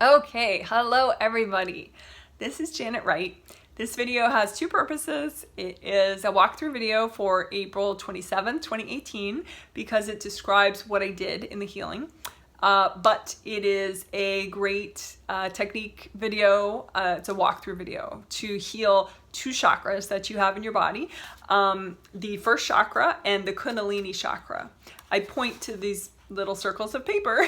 Okay, hello everybody. This is Janet Wright. This video has two purposes. It is a walkthrough video for April 27th, 2018, because it describes what I did in the healing. But it is a great technique video. It's a walkthrough video to heal two chakras that you have in your body. The first chakra and the Kundalini Chakra. I point to these little circles of paper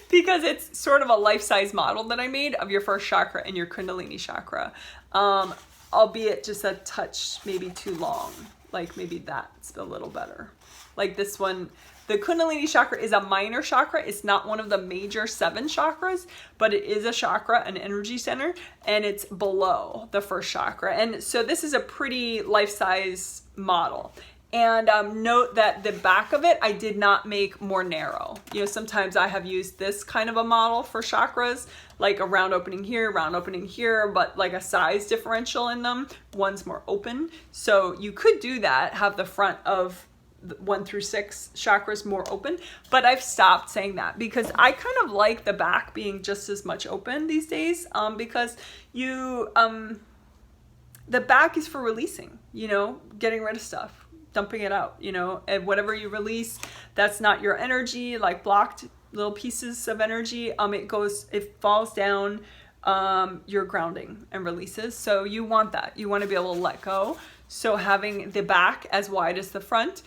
because it's sort of a life-size model that I made of your first chakra and your Kundalini Chakra. Albeit just a touch maybe too long. Like maybe that's a little better. Like this one, the Kundalini Chakra is a minor chakra. It's not one of the major 7 chakras, but it is a chakra, an energy center, and it's below the first chakra. And so this is a pretty life-size model. And note that the back of it, I did not make more narrow. You know, sometimes I have used this kind of a model for chakras, like a round opening here, but like a size differential in them. One's more open. So you could do that, have the front of 1 through 6 chakras more open, but I've stopped saying that because I kind of like the back being just as much open these days, because you, the back is for releasing, you know, getting rid of stuff. Dumping it out, you know, and whatever you release, that's not your energy, like blocked little pieces of energy, it falls down, your grounding and releases. So you want that. You want to be able to let go. So having the back as wide as the front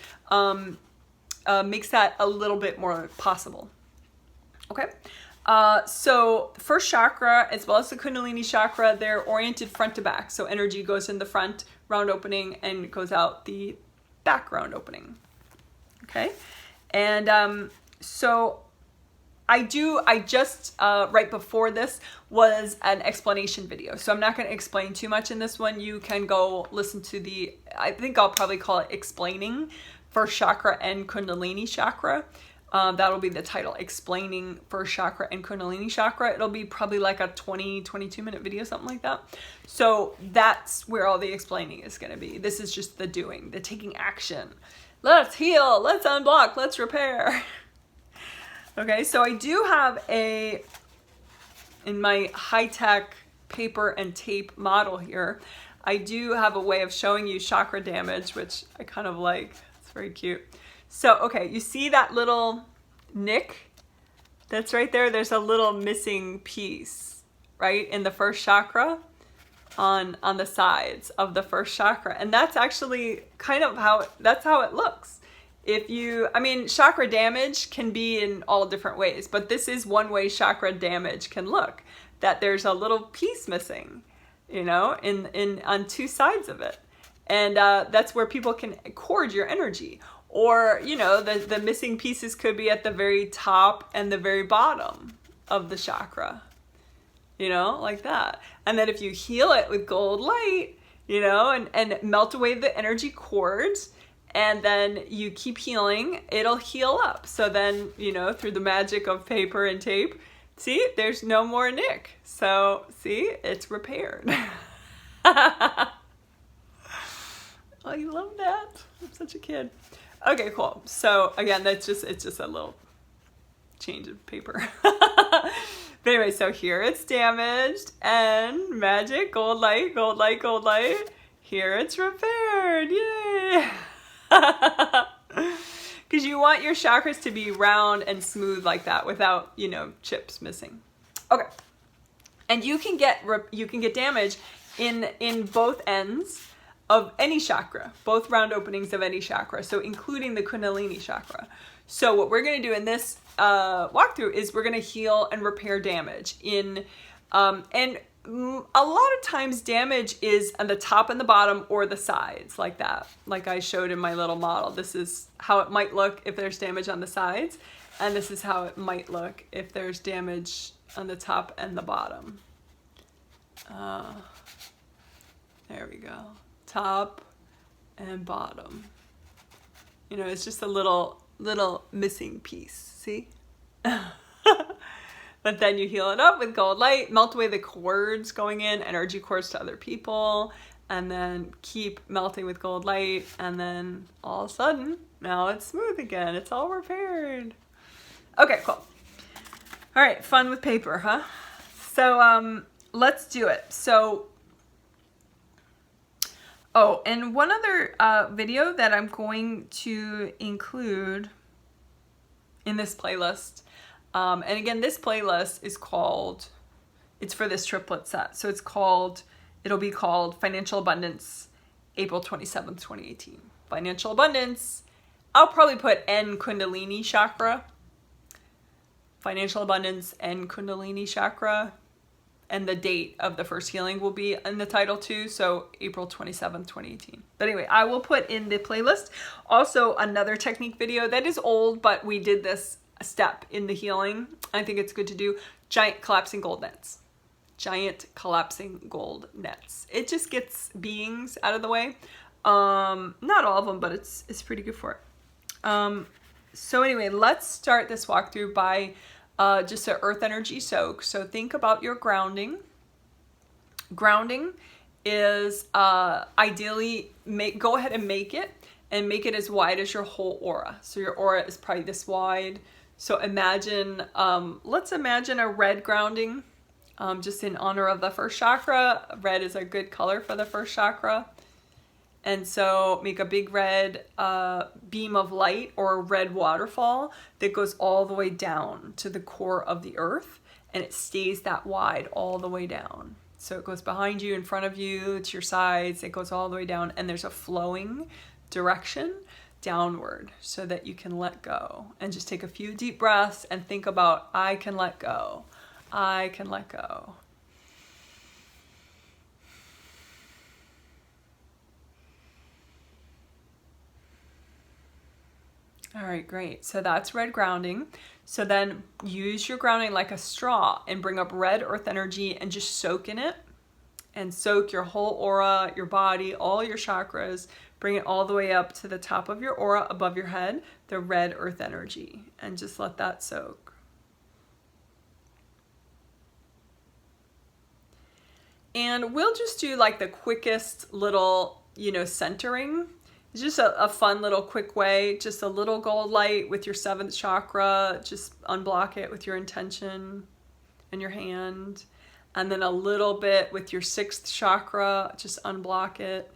makes that a little bit more possible. Okay. So first chakra, as well as the Kundalini Chakra, they're oriented front to back. So energy goes in the front, round opening, and goes out the background opening. Okay. And so I just right before this was an explanation video, so I'm not going to explain too much in this one. You can go listen to I think I'll probably call it explaining first chakra and Kundalini Chakra. That'll be the title, explaining first chakra and Kundalini Chakra. It'll be probably like a 22 minute video, something like that. So that's where all the explaining is going to be. This is just the doing, the taking action. Let's heal, let's unblock, let's repair. Okay, so I do have in my high-tech paper and tape model here, I do have a way of showing you chakra damage, which I kind of like. It's very cute. So, okay, you see that little nick that's right there? There's a little missing piece, right, in the first chakra on the sides of the first chakra. And that's actually kind of that's how it looks. Chakra damage can be in all different ways, but this is one way chakra damage can look, that there's a little piece missing, you know, on 2 sides of it. And that's where people can cord your energy. Or, you know, the missing pieces could be at the very top and the very bottom of the chakra, you know, like that. And then if you heal it with gold light, you know, and melt away the energy cords, and then you keep healing, it'll heal up. So then, you know, through the magic of paper and tape, see, there's no more nick. So, see, it's repaired. Oh, you love that? I'm such a kid. Okay, cool. So again, it's just a little change of paper. But anyway, so here it's damaged and magic, gold light, gold light, gold light. Here it's repaired. Yay! Because you want your chakras to be round and smooth like that without, you know, chips missing. Okay. And you can get damage in both ends of any chakra, both round openings of any chakra, so including the Kundalini Chakra. So what we're going to do in this walkthrough is we're going to heal and repair damage and a lot of times damage is on the top and the bottom or the sides, like that, like I showed in my little model. This is how it might look if there's damage on the sides, and this is how it might look if there's damage on the top and the bottom. There we go. Top and bottom. You know, it's just a little missing piece, see? But then you heal it up with gold light, melt away the cords going in, energy cords to other people, and then keep melting with gold light, and then all of a sudden, now it's smooth again. It's all repaired. Okay, cool. All All right, fun with paper, huh? So let's do it. So, oh, and one other video that I'm going to include in this playlist, and again, this playlist is called, it's for this triplet set. So it'll be called Financial Abundance, April 27th, 2018. Financial Abundance. I'll probably put N Kundalini Chakra. Financial Abundance and Kundalini Chakra. And the date of the first healing will be in the title too. So April 27th, 2018. But anyway, I will put in the playlist also another technique video that is old, but we did this step in the healing. I think it's good to do. Giant collapsing gold nets. Giant collapsing gold nets. It just gets beings out of the way. Not all of them, but it's pretty good for it. So anyway, let's start this walkthrough by just an earth energy soak. So think about your grounding. Grounding is ideally, go ahead and make it as wide as your whole aura. So your aura is probably this wide. So imagine, let's imagine a red grounding, just in honor of the first chakra. Red is a good color for the first chakra. And so make a big red beam of light or a red waterfall that goes all the way down to the core of the earth, and it stays that wide all the way down. So it goes behind you, in front of you, to your sides, it goes all the way down, and there's a flowing direction downward so that you can let go. And just take a few deep breaths and think about, I can let go. I can let go. All right, great. So that's red grounding. So then use your grounding like a straw and bring up red earth energy and just soak in it, and soak your whole aura, your body, all your chakras. Bring it all the way up to the top of your aura above your head, the red earth energy, and just let that soak. And we'll just do like the quickest little, centering. It's just a fun little quick way, just a little gold light with your 7th chakra, just unblock it with your intention and your hand. And then a little bit with your 6th chakra, just unblock it,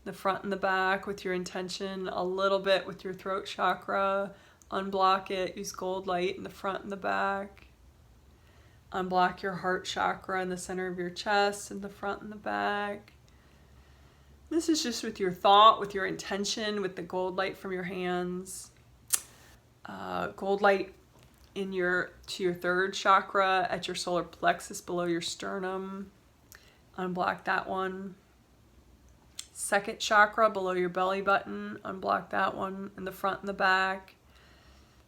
the front and the back with your intention. A little bit with your throat chakra, unblock it, use gold light in the front and the back. Unblock your heart chakra in the center of your chest, in the front and the back. This is just with your thought, with your intention, with the gold light from your hands. Gold light to your 3rd chakra at your solar plexus below your sternum. Unblock that one. 2nd chakra below your belly button. Unblock that one in the front and the back.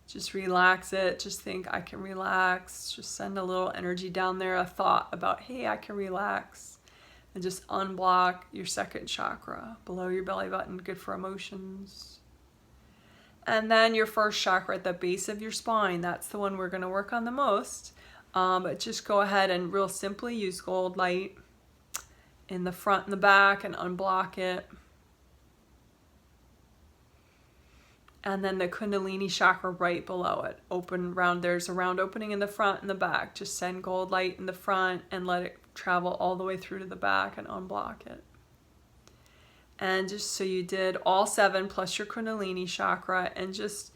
Just relax it. Just think, I can relax. Just send a little energy down there, a thought about, hey, I can relax. And just unblock your 2nd chakra below your belly button, good for emotions. And then your 1st chakra at the base of your spine, that's the one we're going to work on the most. But just go ahead and real simply use gold light in the front and the back and unblock it. And then the Kundalini chakra right below it. There's a round opening in the front and the back. Just send gold light in the front and let it travel all the way through to the back and unblock it. And just so you did all 7 plus your Kundalini chakra, and just,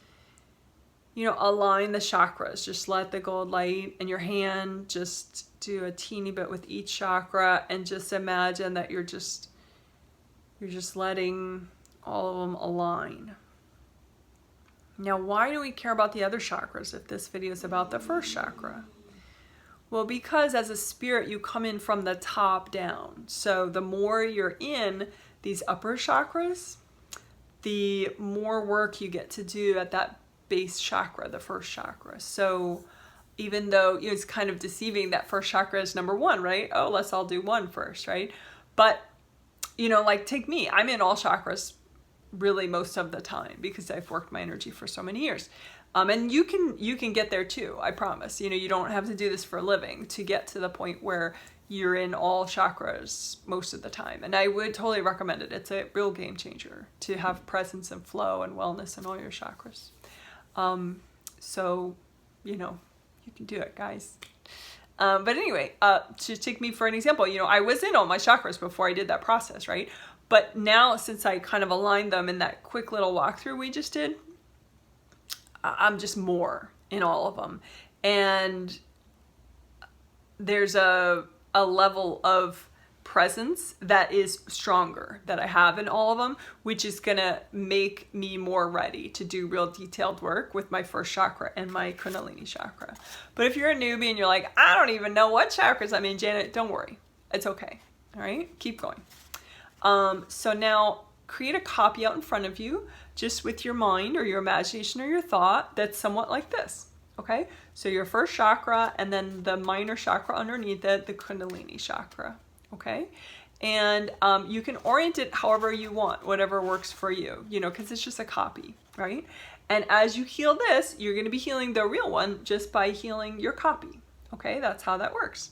align the chakras. Just let the gold light in your hand, just do a teeny bit with each chakra, and just imagine that you're just letting all of them align. Now, why do we care about the other chakras if this video is about the 1st chakra? Well, because as a spirit, you come in from the top down. So the more you're in these upper chakras, the more work you get to do at that base chakra, the 1st chakra. So even though it's kind of deceiving that 1st chakra is number 1, right? Oh, let's all do 1 first, right? But, like take me, I'm in all chakras really most of the time because I've worked my energy for so many years. And you can get there too, I promise. You don't have to do this for a living to get to the point where you're in all chakras most of the time. And I would totally recommend it. It's a real game changer to have presence and flow and wellness in all your chakras. So, You can do it, guys. But anyway, to take me for an example, you know, I was in all my chakras before I did that process, right? But now, since I kind of aligned them in that quick little walkthrough we just did, I'm just more in all of them. And there's a level of presence that is stronger that I have in all of them, which is gonna make me more ready to do real detailed work with my first chakra and my Kundalini chakra. But if you're a newbie and you're like, I don't even know what chakras I'm in, Janet, don't worry. It's okay. All right, keep going. So now create a copy out in front of you, just with your mind or your imagination or your thought that's somewhat like this. Okay, so your first chakra and then the minor chakra underneath it, the Kundalini chakra. Okay, and you can orient it however you want, whatever works for you, you know, because it's just a copy, right? And as you heal this, you're going to be healing the real one just by healing your copy. Okay, that's how that works.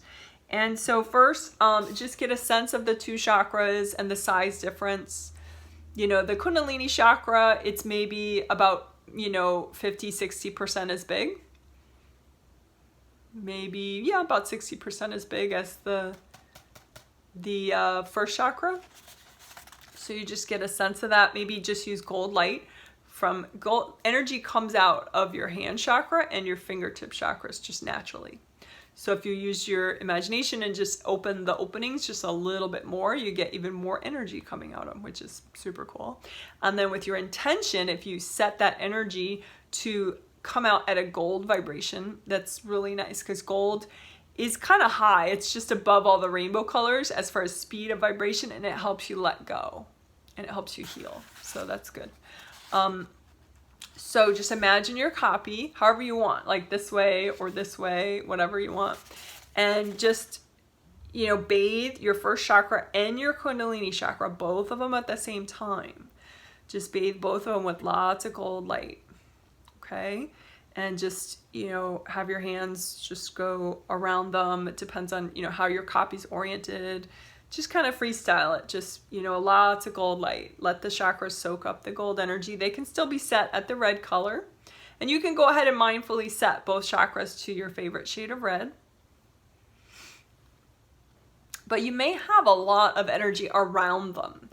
And so first, just get a sense of the two chakras and the size difference. You know, the Kundalini chakra, it's maybe about, you know, 50-60% as big. Maybe, yeah, about 60% as big as the first chakra. So you just get a sense of that. Maybe just use gold light. From gold, energy comes out of your hand chakra and your fingertip chakras just naturally. So if you use your imagination and just open the openings just a little bit more, you get even more energy coming out of them, which is super cool. And then with your intention, if you set that energy to come out at a gold vibration, that's really nice, because gold is kind of high. It's just above all the rainbow colors as far as speed of vibration, and it helps you let go and it helps you heal. So that's good. So just imagine your copy however you want, like this way or this way, whatever you want. And just, you know, bathe your first chakra and your Kundalini chakra, both of them at the same time. Just bathe both of them with lots of gold light. Okay? And just, you know, have your hands just go around them. It depends on, you know, how your copy's oriented. Just kind of freestyle it. Just, you know, lots of gold light. Let the chakras soak up the gold energy. They can still be set at the red color. And you can go ahead and mindfully set both chakras to your favorite shade of red. But you may have a lot of energy around them.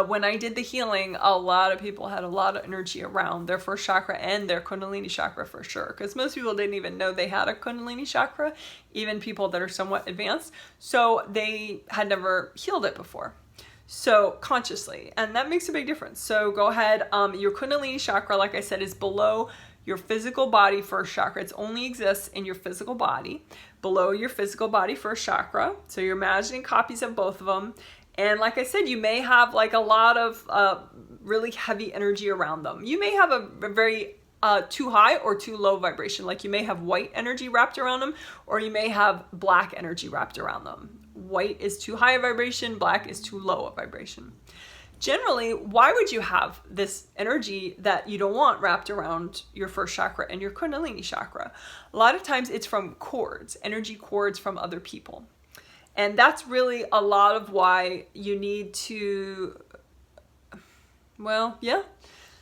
When I did the healing, a lot of people had a lot of energy around their first chakra and their Kundalini chakra for sure. Because most people didn't even know they had a Kundalini chakra, even people that are somewhat advanced. So they had never healed it before. So consciously, and that makes a big difference. So go ahead, your Kundalini chakra, like I said, is below your physical body first chakra. It only exists in your physical body, below your physical body first chakra. So you're imagining copies of both of them. And like I said, you may have like a lot of really heavy energy around them. You may have a very too high or too low vibration. Like you may have white energy wrapped around them, or you may have black energy wrapped around them. White is too high a vibration, black is too low a vibration. Generally, why would you have this energy that you don't want wrapped around your first chakra and your Kundalini chakra? A lot of times it's from cords, energy cords from other people. And that's really a lot of why you need to, well, yeah,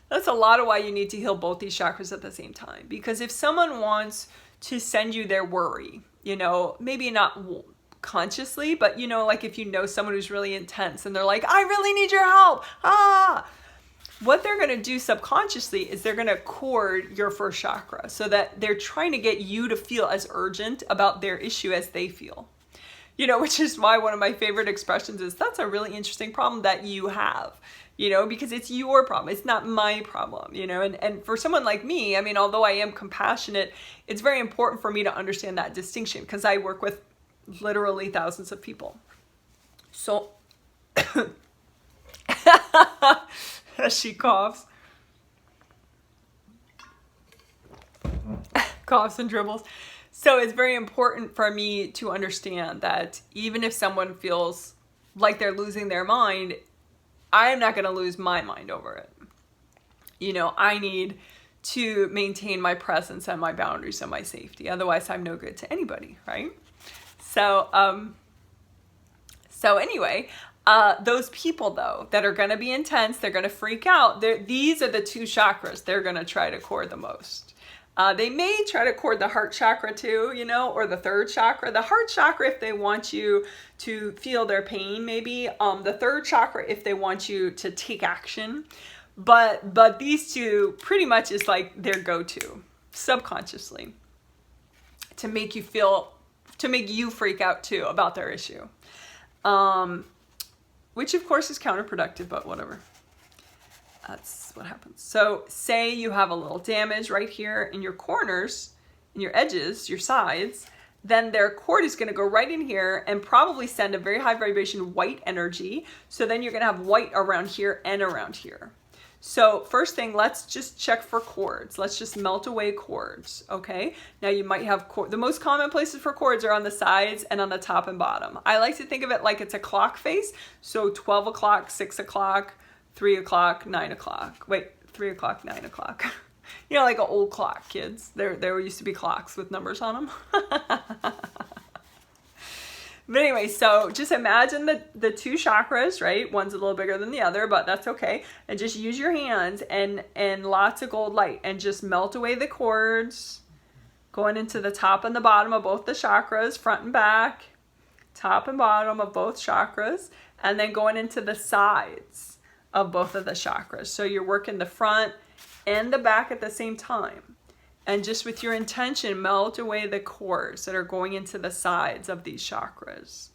that's a lot of why you need to heal both these chakras at the same time. Because if someone wants to send you their worry, you know, maybe not consciously, but, you know, like if you know someone who's really intense and they're like, I really need your help, what they're going to do subconsciously is they're going to cord your first chakra so that they're trying to get you to feel as urgent about their issue as they feel. You know, which is why one of my favorite expressions is, that's a really interesting problem that you have, you know, because it's your problem. It's not my problem, you know, and for someone like me, I mean, although I am compassionate, it's very important for me to understand that distinction because I work with literally thousands of people. So, as she coughs, coughs and dribbles. So it's very important for me to understand that even if someone feels like they're losing their mind, I am not going to lose my mind over it. You know, I need to maintain my presence and my boundaries and my safety. Otherwise, I'm no good to anybody, right? So anyway, those people, though, that are going to be intense, they're going to freak out. These are the two chakras they're going to try to core the most. They may try to cord the heart chakra too, you know, or the third chakra. The heart chakra if they want you to feel their pain, maybe. The third chakra if they want you to take action. But these two pretty much is like their go-to, subconsciously, to make you feel, to make you freak out too about their issue. Which of course is counterproductive, but whatever. That's what happens. So say you have a little damage right here in your corners, in your edges, your sides, then their cord is going to go right in here and probably send a very high vibration white energy. So then you're going to have white around here and around here. So first thing, let's just check for cords. Let's just melt away cords, okay? Now you might have, the most common places for cords are on the sides and on the top and bottom. I like to think of it like it's a clock face. So 12 o'clock, 6 o'clock, 3 o'clock, 9 o'clock. Wait, 3 o'clock, 9 o'clock. You know, like an old clock, kids. There used to be clocks with numbers on them. But anyway, so just imagine the two chakras, right? One's a little bigger than the other, but that's okay. And just use your hands and lots of gold light and just melt away the cords, going into the top and the bottom of both the chakras, front and back, top and bottom of both chakras, and then going into the sides of both of the chakras. So you're working the front and the back at the same time. And just with your intention, melt away the cords that are going into the sides of these chakras.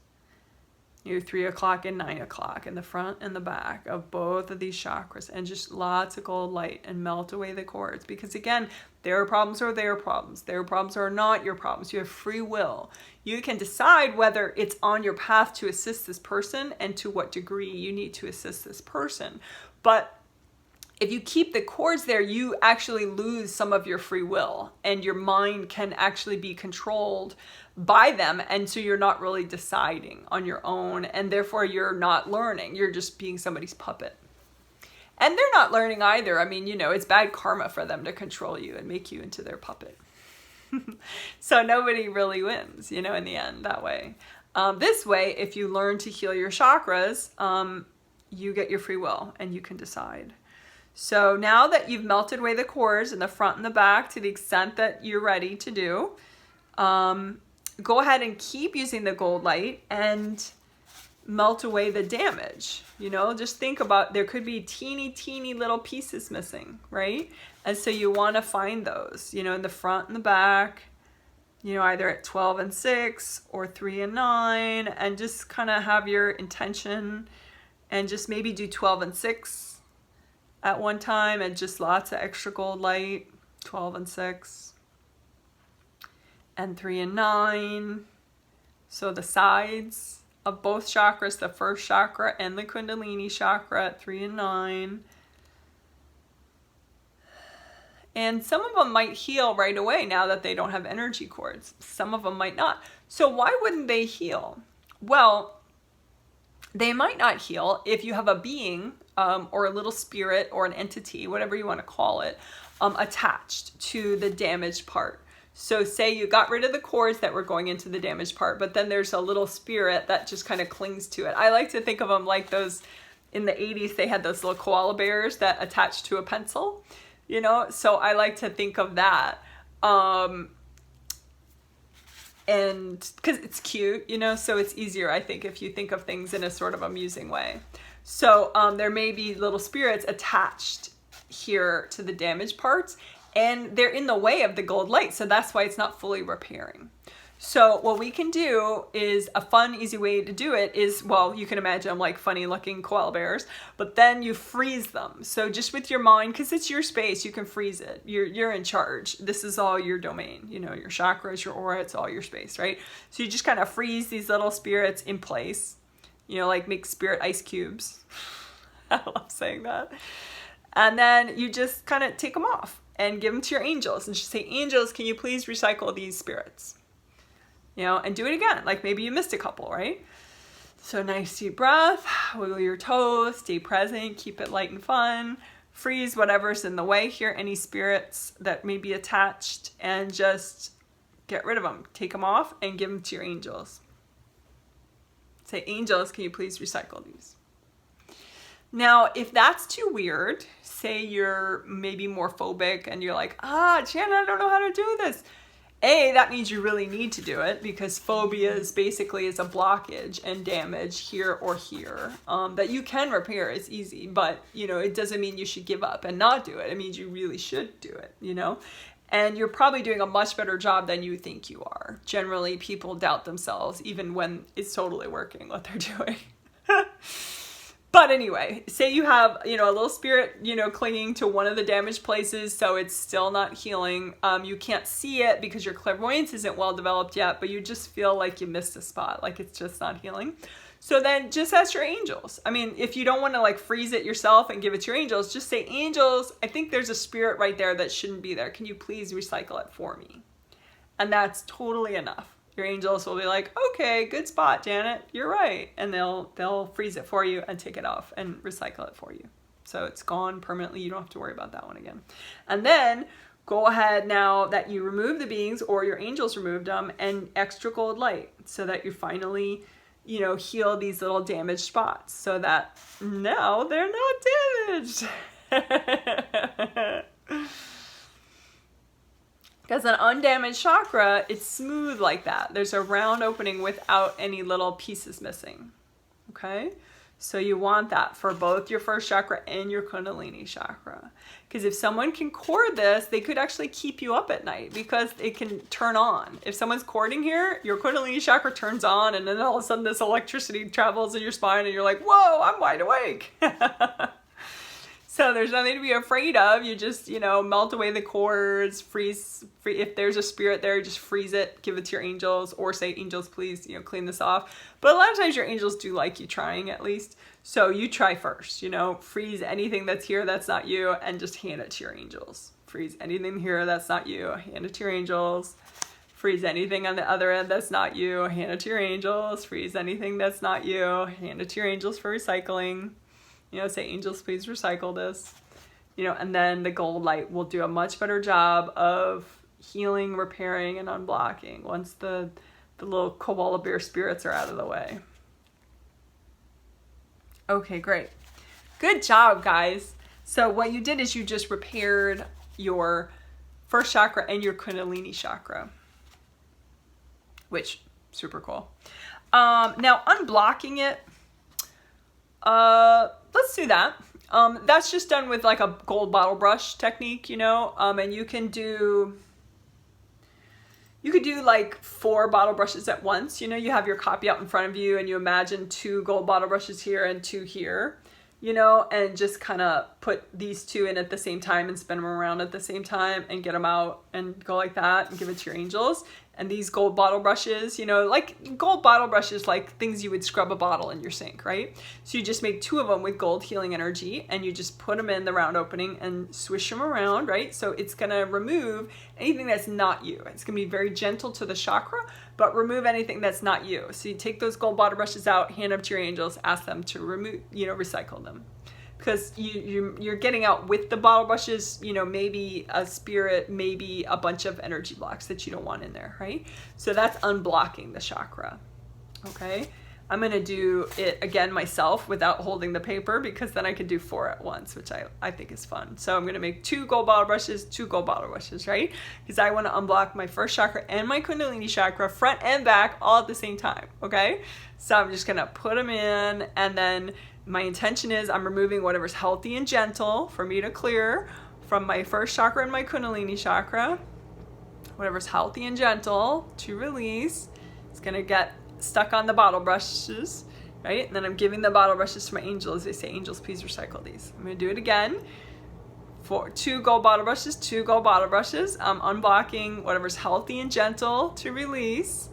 Your 3 o'clock and 9 o'clock in the front and the back of both of these chakras. And just lots of gold light and melt away the cords. Because again, their problems are their problems. Their problems are not your problems. You have free will. You can decide whether it's on your path to assist this person and to what degree you need to assist this person. But if you keep the cords there, you actually lose some of your free will and your mind can actually be controlled by them. And so you're not really deciding on your own and therefore you're not learning. You're just being somebody's puppet. And they're not learning either. I mean, you know, it's bad karma for them to control you and make you into their puppet. So nobody really wins, you know, in the end that way. This way, if you learn to heal your chakras, you get your free will and you can decide. So now that you've melted away the cords in the front and the back to the extent that you're ready to do, go ahead and keep using the gold light and melt away the damage. You know, just think about, there could be teeny little pieces missing, right? And so you want to find those, you know, in the front and the back, you know, either at 12 and 6 or 3 and 9, and just kind of have your intention and just maybe do 12 and 6 at one time and just lots of extra gold light, 12 and 6 and 3 and 9. So the sides of both chakras, the first chakra and the Kundalini chakra at 3 and 9. And some of them might heal right away now that they don't have energy cords. Some of them might not. So why wouldn't they heal? Well, they might not heal if you have a being or a little spirit or an entity, whatever you want to call it, attached to the damaged part. So say you got rid of the cords that were going into the damaged part, but then there's a little spirit that just kind of clings to it. I like to think of them like those, in the 80s, they had those little koala bears that attached to a pencil, you know? So I like to think of that. And because it's cute, you know, so it's easier, I think, if you think of things in a sort of amusing way. So there may be little spirits attached here to the damaged parts, and they're in the way of the gold light, so that's why it's not fully repairing. So what we can do is, a fun, easy way to do it is, well, you can imagine them like funny looking koala bears, but then you freeze them. So just with your mind, because it's your space, you can freeze it. You're in charge. This is all your domain, you know, your chakras, your aura, it's all your space, right? So you just kind of freeze these little spirits in place, you know, like make spirit ice cubes. I love saying that. And then you just kind of take them off and give them to your angels and just say, angels, can you please recycle these spirits? You know, and do it again. Like maybe you missed a couple, right? So nice deep breath, wiggle your toes, stay present, keep it light and fun, freeze whatever's in the way here, any spirits that may be attached, and just get rid of them. Take them off and give them to your angels. Say, angels, can you please recycle these? Now, if that's too weird, say you're maybe more phobic and you're like, Janet, I don't know how to do this. That means you really need to do it, because phobias basically is a blockage and damage here or here that you can repair. It's easy, but it doesn't mean you should give up and not do it. It means you really should do it, and you're probably doing a much better job than you think you are. Generally, people doubt themselves even when it's totally working what they're doing. But anyway, say you have, a little spirit, clinging to one of the damaged places, so it's still not healing. You can't see it because your clairvoyance isn't well developed yet, but you just feel like you missed a spot, like it's just not healing. So then just ask your angels. I mean, if you don't want to like freeze it yourself and give it to your angels, just say, angels, I think there's a spirit right there that shouldn't be there. Can you please recycle it for me? And that's totally enough. Your angels will be like, okay, good spot, Janet, you're right. And they'll freeze it for you and take it off and recycle it for you. So it's gone permanently. You don't have to worry about that one again. And then go ahead, now that you remove the beings or your angels removed them, and extra gold light so that you finally, heal these little damaged spots so that now they're not damaged. Because an undamaged chakra, it's smooth like that. There's a round opening without any little pieces missing. Okay? So you want that for both your first chakra and your Kundalini chakra. Because if someone can cord this, they could actually keep you up at night because it can turn on. If someone's cording here, your Kundalini chakra turns on, and then all of a sudden this electricity travels in your spine and you're like, whoa, I'm wide awake. So there's nothing to be afraid of. You just, melt away the cords, freeze. If there's a spirit there, just freeze it, give it to your angels, or say, angels, please, clean this off. But a lot of times your angels do like you trying at least. So you try first, freeze anything that's here that's not you, and just hand it to your angels. Freeze anything here that's not you, hand it to your angels. Freeze anything on the other end that's not you, hand it to your angels. Freeze anything that's not you, hand it to your angels for recycling. Say, angels, please recycle this. And then the gold light will do a much better job of healing, repairing, and unblocking once the little koala bear spirits are out of the way. Okay, great. Good job, guys. So what you did is you just repaired your first chakra and your Kundalini chakra, which, super cool. Now, unblocking it, let's do that. That's just done with like a gold bottle brush technique, and you could do like 4 bottle brushes at once. You have your copy out in front of you and you imagine 2 gold bottle brushes here and 2 here, and just kind of put these 2 in at the same time and spin them around at the same time and get them out and go like that and give it to your angels. And these gold bottle brushes, like gold bottle brushes, like things you would scrub a bottle in your sink, right? So you just make 2 of them with gold healing energy, and you just put them in the round opening and swish them around, right? So it's going to remove anything that's not you. It's going to be very gentle to the chakra, but remove anything that's not you. So you take those gold bottle brushes out, hand them to your angels, ask them to remove, recycle them. Because you're getting out with the bottle brushes, maybe a spirit, maybe a bunch of energy blocks that you don't want in there, right? So that's unblocking the chakra, okay? I'm going to do it again myself without holding the paper, because then I can do 4 at once, which I think is fun. So I'm going to make 2 gold bottle brushes, 2 gold bottle brushes, right? Because I want to unblock my first chakra and my Kundalini chakra, front and back, all at the same time, okay? So I'm just going to put them in, and then my intention is I'm removing whatever's healthy and gentle for me to clear from my first chakra and my Kundalini chakra. Whatever's healthy and gentle to release. It's going to get stuck on the bottle brushes, right? And then I'm giving the bottle brushes to my angels. They say, angels, please recycle these. I'm going to do it again. For 2 gold bottle brushes, 2 gold bottle brushes. I'm unblocking whatever's healthy and gentle to release.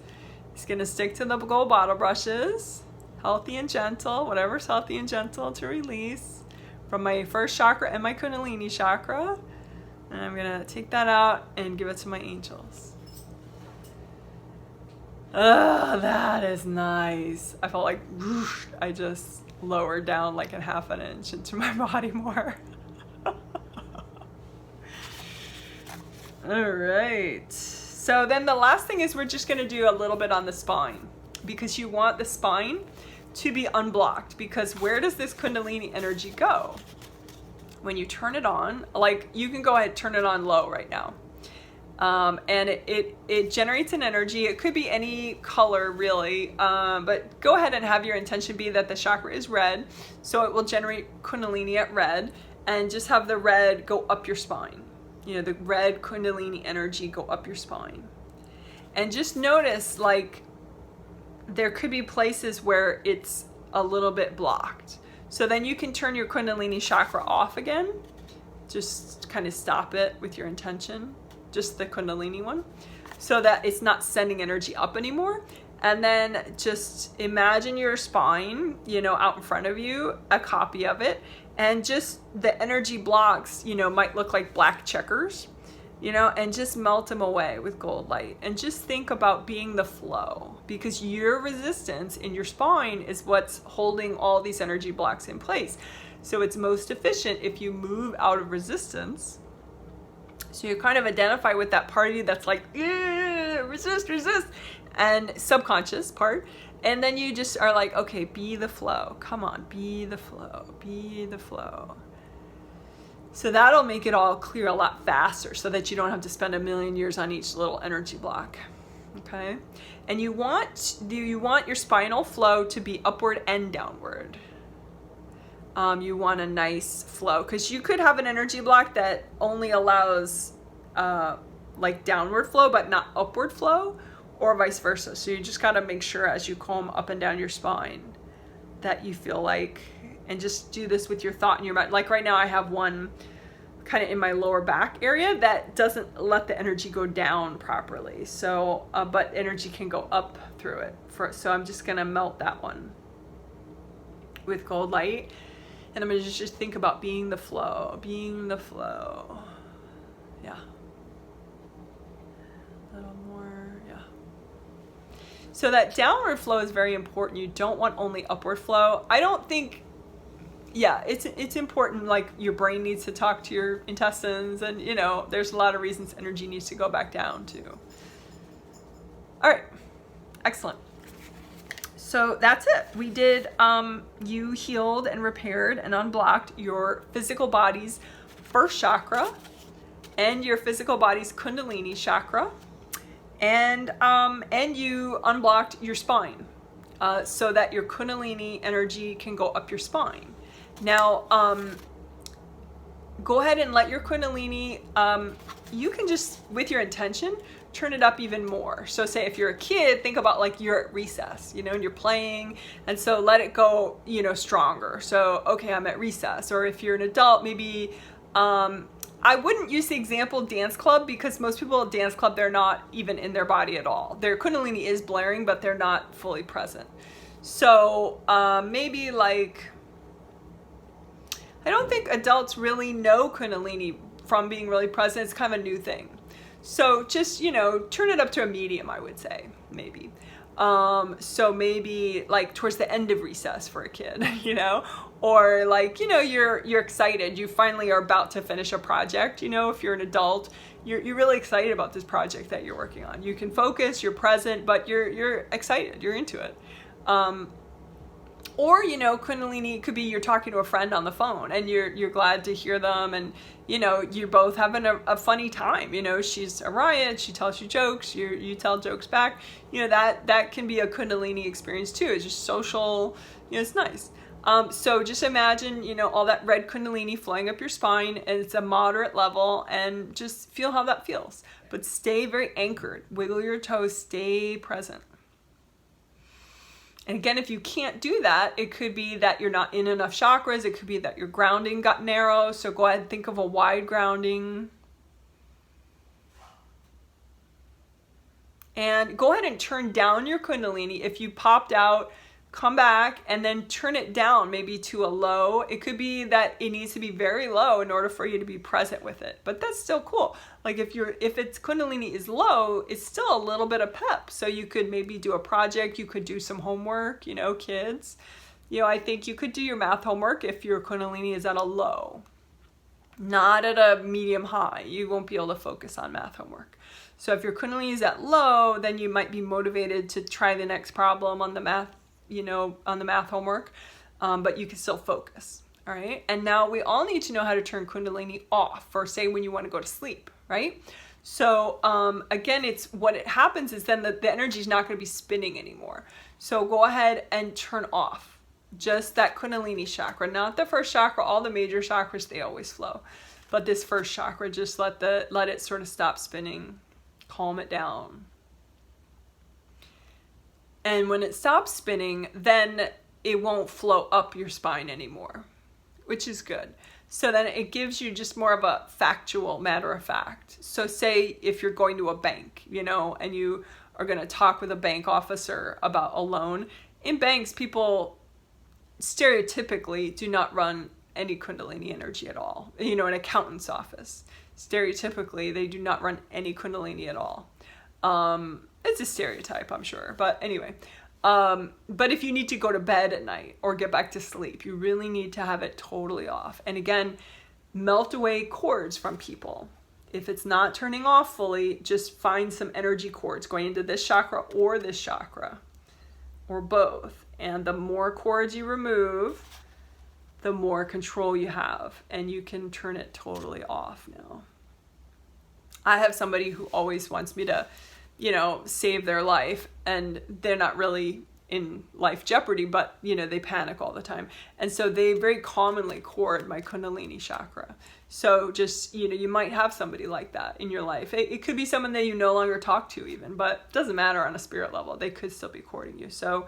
It's going to stick to the gold bottle brushes. Healthy and gentle, whatever's healthy and gentle to release from my first chakra and my Kundalini chakra. And I'm going to take that out and give it to my angels. That is nice. I felt like whoosh, I just lowered down like a ½ an inch into my body more. All right. So then the last thing is we're just going to do a little bit on the spine, because you want the spine to be unblocked, because where does this Kundalini energy go? When you turn it on, like you can go ahead and turn it on low right now. And it generates an energy. It could be any color really, but go ahead and have your intention be that the chakra is red. So it will generate Kundalini at red, and just have the red go up your spine. You know, the red Kundalini energy go up your spine. And just notice, like, there could be places where it's a little bit blocked. So then you can turn your Kundalini chakra off again. Just kind of stop it with your intention, just the Kundalini one, so that it's not sending energy up anymore. And then just imagine your spine, you know, out in front of you, a copy of it, and just the energy blocks, you know, might look like black checkers, you know, and just melt them away with gold light. And just think about being the flow, because your resistance in your spine is what's holding all these energy blocks in place. So it's most efficient if you move out of resistance. So you kind of identify with that part of you that's like, resist, and subconscious part. And then you just are like, okay, be the flow. Come on, be the flow, be the flow. So that'll make it all clear a lot faster, so that you don't have to spend a million years on each little energy block. Okay? And you want your spinal flow to be upward and downward. You want a nice flow, because you could have an energy block that only allows like downward flow but not upward flow, or vice versa. So you just got to make sure as you comb up and down your spine that you feel like, and just do this with your thought in your mind. Like right now I have one kind of in my lower back area that doesn't let the energy go down properly. So but energy can go up through it. So I'm just going to melt that one with gold light. And I'm going to just think about being the flow, being the flow. Yeah. A little more, yeah. So that downward flow is very important. You don't want only upward flow. I don't think, yeah, it's important. Like your brain needs to talk to your intestines, and you know, there's a lot of reasons energy needs to go back down too. All right, excellent. So that's it. We did, you healed and repaired and unblocked your physical body's first chakra and your physical body's Kundalini chakra, and you unblocked your spine, so that your Kundalini energy can go up your spine. Now, go ahead and let your Kundalini, you can just, with your intention, turn it up even more. So say if you're a kid, think about like you're at recess, you know, and you're playing, and so let it go, you know, stronger. So, okay, I'm at recess. Or if you're an adult, maybe, I wouldn't use the example dance club, because most people at dance club, they're not even in their body at all. Their Kundalini is blaring, but they're not fully present. So maybe like, I don't think adults really know Kundalini from being really present. It's kind of a new thing. So just, you know, turn it up to a medium, I would say, maybe. So maybe like towards the end of recess for a kid, you know, or like, you know, you're excited. You finally are about to finish a project. You know, if you're an adult, you're really excited about this project that you're working on. You can focus, you're present, but you're excited, you're into it. Or, you know, Kundalini could be you're talking to a friend on the phone and you're glad to hear them, and, you know, you're both having a funny time. You know, she's a riot, she tells you jokes, you tell jokes back. You know, that can be a Kundalini experience too. It's just social, you know, it's nice. So just imagine, you know, all that red Kundalini flowing up your spine, and it's a moderate level, and just feel how that feels. But stay very anchored, wiggle your toes, stay present. And again, if you can't do that, it could be that you're not in enough chakras. It could be that your grounding got narrow. So go ahead and think of a wide grounding. And go ahead and turn down your Kundalini. If you popped out, come back and then turn it down maybe to a low. It could be that it needs to be very low in order for you to be present with it. But that's still cool. Like if it's Kundalini is low, it's still a little bit of pep. So you could maybe do a project, you could do some homework, you know, kids. You know, I think you could do your math homework if your Kundalini is at a low, not at a medium high. You won't be able to focus on math homework. So if your Kundalini is at low, then you might be motivated to try the next problem on the math, you know, on the math homework, but you can still focus. All right. And now we all need to know how to turn Kundalini off for, say, when you want to go to sleep, right? So again, what it happens is then the energy is not going to be spinning anymore. So go ahead and turn off just that Kundalini chakra, not the first chakra. All the major chakras, they always flow, but this first chakra, just let it sort of stop spinning, calm it down. And when it stops spinning, then it won't flow up your spine anymore, which is good. So then it gives you just more of a factual matter of fact. So say if you're going to a bank, you know, and you are going to talk with a bank officer about a loan. In banks, people stereotypically do not run any Kundalini energy at all. You know, an accountant's office, stereotypically, they do not run any Kundalini at all. It's a stereotype, I'm sure. But anyway, but if you need to go to bed at night or get back to sleep, you really need to have it totally off. And again, melt away cords from people. If it's not turning off fully, just find some energy cords going into this chakra or this chakra or both. And the more cords you remove, the more control you have, and you can turn it totally off now. I have somebody who always wants me to, you know, save their life, and they're not really in life jeopardy, but, you know, they panic all the time. And so they very commonly cord my Kundalini chakra. So just, you know, you might have somebody like that in your life. It could be someone that you no longer talk to even, but it doesn't matter on a spirit level. They could still be cording you. So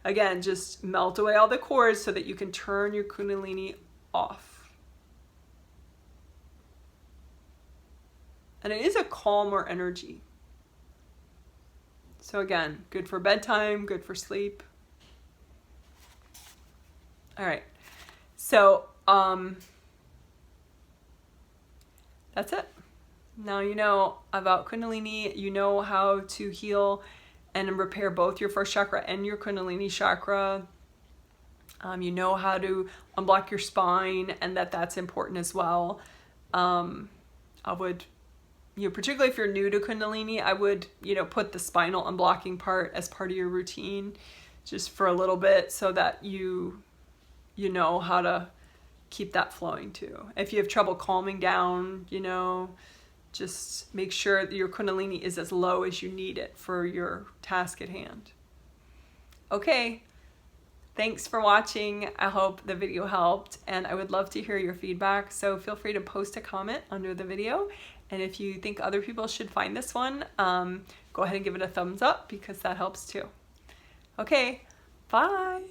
again, just melt away all the cords so that you can turn your Kundalini off. And it is a calmer energy. So again, good for bedtime, good for sleep. All right. So that's it. Now you know about Kundalini. You know how to heal and repair both your first chakra and your Kundalini chakra. You know how to unblock your spine, and that's important as well. I would, you know, particularly if you're new to Kundalini, I would, you know, put the spinal unblocking part as part of your routine just for a little bit so that you know how to keep that flowing too. If you have trouble calming down, you know, just make sure that your Kundalini is as low as you need it for your task at hand. Okay, thanks for watching. I hope the video helped, and I would love to hear your feedback. So feel free to post a comment under the video. And if you think other people should find this one, go ahead and give it a thumbs up because that helps too. Okay, bye.